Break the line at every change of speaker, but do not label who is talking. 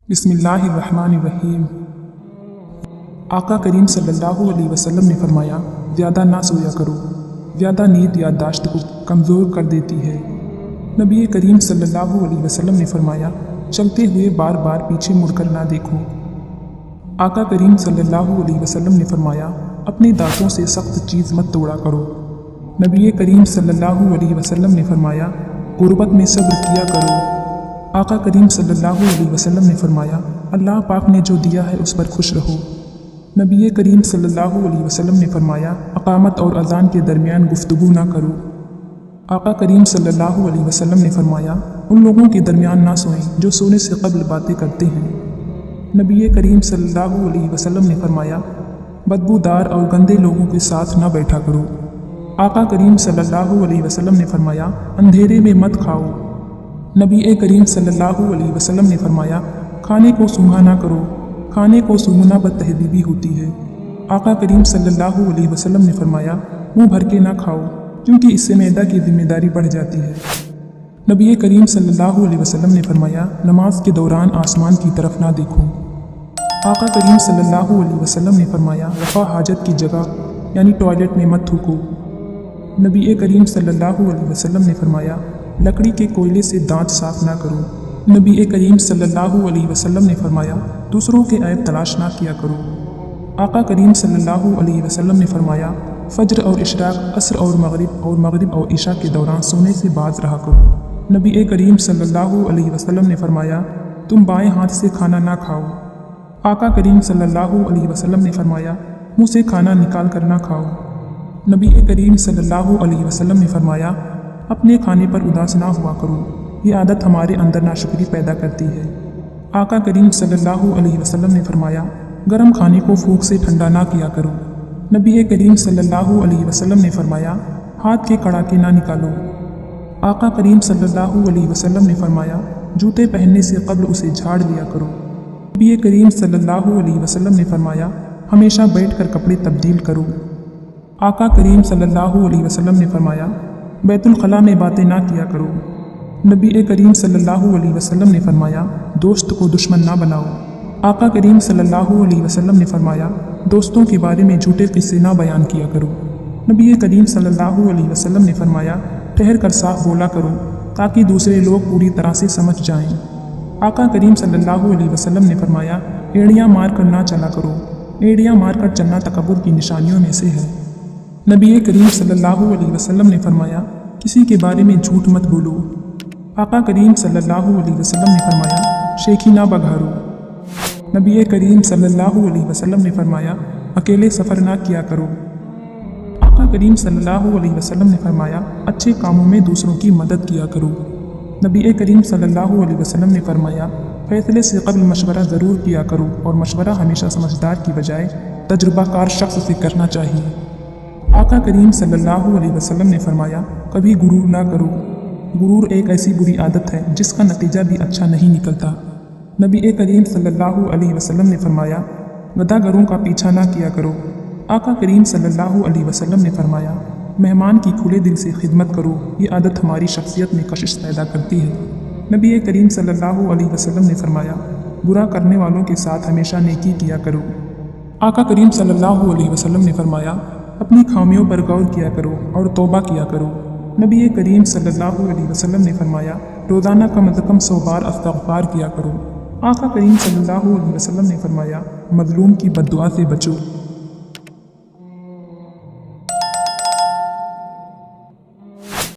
बिस्मिल्लाहिर्रहमानिर्रहीम। आका करीम सल्लल्लाहु अलैहि वसल्लम ने फरमाया, ज़्यादा ना सोया करो, ज़्यादा नींद याददाश्त को कमज़ोर कर देती है। नबी करीम सल्लल्लाहु अलैहि वसल्लम ने फरमाया, चलते हुए बार बार पीछे मुड़कर ना देखो। आका करीम सल्लल्लाहु अलैहि वसल्लम ने फरमाया, अपने दांतों से सख्त चीज़ मत तोड़ा करो। नबी करीम सल्लल्लाहु अलैहि वसल्लम ने फरमाया, गुर्बत में सब्र किया करो। आका करीम सल्लल्लाहु अलैहि वसल्लम ने फरमाया, अल्लाह पाक ने जो दिया है उस पर खुश रहो। नबी करीम सल्लल्लाहु अलैहि वसल्लम ने फरमाया, अकामत और अजान के दरमियान गुफ्तगू ना करो। आका करीम सल्लल्लाहु अलैहि वसल्लम ने फरमाया, उन लोगों के दरमियान ना सोएं जो सोने से कब्ल बातें करते हैं। नबी करीम सल्लल्लाहु अलैहि वसल्लम ने फरमाया, बदबूदार और गंदे लोगों के साथ ना बैठा करो। आका करीम सल्लल्लाहु अलैहि वसल्लम ने फरमाया, अंधेरे में मत खाओ। नबी करीम सल्लल्लाहु अलैहि वसल्लम ने फरमाया, खाने को सूंघा ना करो, खाने को सूंघना बदतहजीबी होती है। आका करीम सल्लल्लाहु अलैहि वसल्लम ने फरमाया, मुंह भर के ना खाओ क्योंकि इससे मैदा की जिम्मेदारी बढ़ जाती है। नबी करीम सल्लल्लाहु अलैहि वसल्लम ने फरमाया, नमाज के दौरान आसमान की तरफ ना देखो। आका करीम सल्लल्लाहु अलैहि वसल्लम ने फरमाया, रफ़ा हाजत की जगह यानी टॉयलेट में मत थूको। नबी करीम सल्लल्लाहु अलैहि वसल्लम ने फरमाया, लकड़ी के कोयले से दांत साफ ना करो। नबी करीम सल्लल्लाहु अलैहि वसल्लम ने फरमाया, दूसरों के ऐब तलाश ना किया करो। आका करीम सल्लल्लाहु अलैहि वसल्लम ने फरमाया, फज्र और इशराक, असर और मगरिब और ईशा के दौरान सोने से बाज रहा करो। नबी करीम सल्लल्लाहु अलैहि वसल्लम ने फरमाया, तुम बाएं हाथ से खाना ना खाओ। आका करीम सल्लल्लाहु अलैहि वसल्लम ने फरमाया, मुँह से खाना निकाल कर ना खाओ। नबी करीम सल्लल्लाहु अलैहि वसल्लम ने फरमाया, अपने खाने पर उदास ना हुआ करो, ये आदत हमारे अंदर नाशुक्री पैदा करती है। आका करीम सल्लल्लाहु अलैहि वसल्लम ने फरमाया, गर्म खाने को फूंक से ठंडा ना किया करो। नबी करीम सल्लल्लाहु अलैहि वसल्लम ने फरमाया, हाथ के कड़ाके ना निकालो। आका करीम सल्लल्लाहु अलैहि वसल्लम ने फरमाया, जूते पहनने से कब्ल उसे झाड़ लिया करो। नबी करीम सल्लल्लाहु अलैहि वसल्लम ने फरमाया, हमेशा बैठकर कपड़े तब्दील करो। आका करीम सल्लल्लाहु अलैहि वसल्लम ने फरमाया, बैतुल खला में बातें ना किया करो। नबी करीम सल्लल्लाहु अलैहि वसल्लम ने फरमाया, दोस्त को दुश्मन ना बनाओ। आका करीम सल्लल्लाहु अलैहि वसल्लम ने फरमाया, दोस्तों के बारे में झूठे किस्से ना बयान किया करो। नबी करीम सल्लल्लाहु अलैहि वसल्लम ने फरमाया, ठहर कर साफ बोला करो ताकि दूसरे लोग पूरी तरह से समझ जाएं। आका करीम सल्लल्लाहु अलैहि वसल्लम ने फरमाया, एड़ियाँ मार कर ना चला करो, एड़ियाँ मार कर चलना तकब्बुर की निशानियों में से है। नबी करीम सल्लल्लाहु अलैहि वसल्लम ने फरमाया, किसी के बारे में झूठ मत बोलो। आका करीम सल्लल्लाहु अलैहि वसल्लम ने फरमाया, शेखी ना बघारो। नबी करीम सल्लल्लाहु अलैहि वसल्लम ने फरमाया, अकेले सफ़र ना किया करो। आका करीम सल्लल्लाहु अलैहि वसल्लम ने फरमाया, अच्छे कामों में दूसरों की मदद किया करो। नबी करीम सल्लल्लाहु अलैहि वसल्लम ने फरमाया, फैसले से कब्ल मशवरा ज़रूर किया करो और मशवरा हमेशा समझदार की बजाय तजुर्बाकार शख्स से करना चाहिए। आका करीम सल्लल्लाहु अलैहि वसल्लम ने फरमाया, कभी गुरूर ना करो। गुरूर एक ऐसी बुरी आदत है जिसका नतीजा भी अच्छा नहीं निकलता। नबी करीम सल्लल्लाहु अलैहि वसल्लम ने फरमाया, गदागरों का पीछा ना किया करो। आका करीम सल्लल्लाहु अलैहि वसल्लम ने फरमाया, मेहमान की खुले दिल से खिदमत करो, ये आदत हमारी शख्सियत में कशिश पैदा करती है। नबी करीम सल्लल्लाहु अलैहि वसल्लम ने फरमाया, बुरा करने वालों के साथ हमेशा नेकी किया करो। आका करीम सल्लल्लाहु अलैहि वसल्लम ने फरमाया, अपनी खामियों पर गौर किया करो और तौबा किया करो। नबी करीम सल्लल्लाहु अलैहि वसल्लम ने फरमाया, रोज़ाना कम से कम 100 बार इस्तिग़फ़ार किया करो। आका करीम सल्लल्लाहु अलैहि वसल्लम ने फरमाया, मज़लूम की बद्दुआ से बचो।